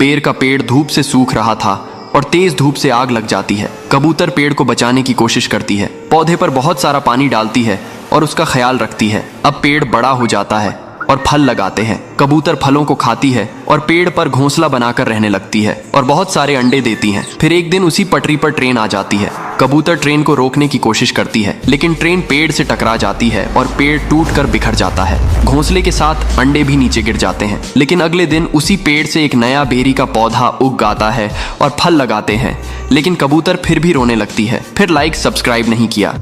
बेर का पेड़ धूप से सूख रहा था और तेज धूप से आग लग जाती है। कबूतर पेड़ को बचाने की कोशिश करती है, पौधे पर बहुत सारा पानी डालती है और उसका ख्याल रखती है। अब पेड़ बड़ा हो जाता है और फल लगाते हैं। कबूतर फलों को खाती है और पेड़ पर घोंसला बनाकर रहने लगती है और बहुत सारे अंडे देती है। फिर एक दिन उसी पटरी पर ट्रेन आ जाती है। कबूतर ट्रेन को रोकने की कोशिश करती है, लेकिन ट्रेन पेड़ से टकरा जाती है और पेड़ टूटकर बिखर जाता है। घोंसले के साथ अंडे भी नीचे गिर जाते हैं। लेकिन अगले दिन उसी पेड़ से एक नया बेरी का पौधा उग आता है और फल लगाते हैं। लेकिन कबूतर फिर भी रोने लगती है। फिर लाइक सब्सक्राइब नहीं किया।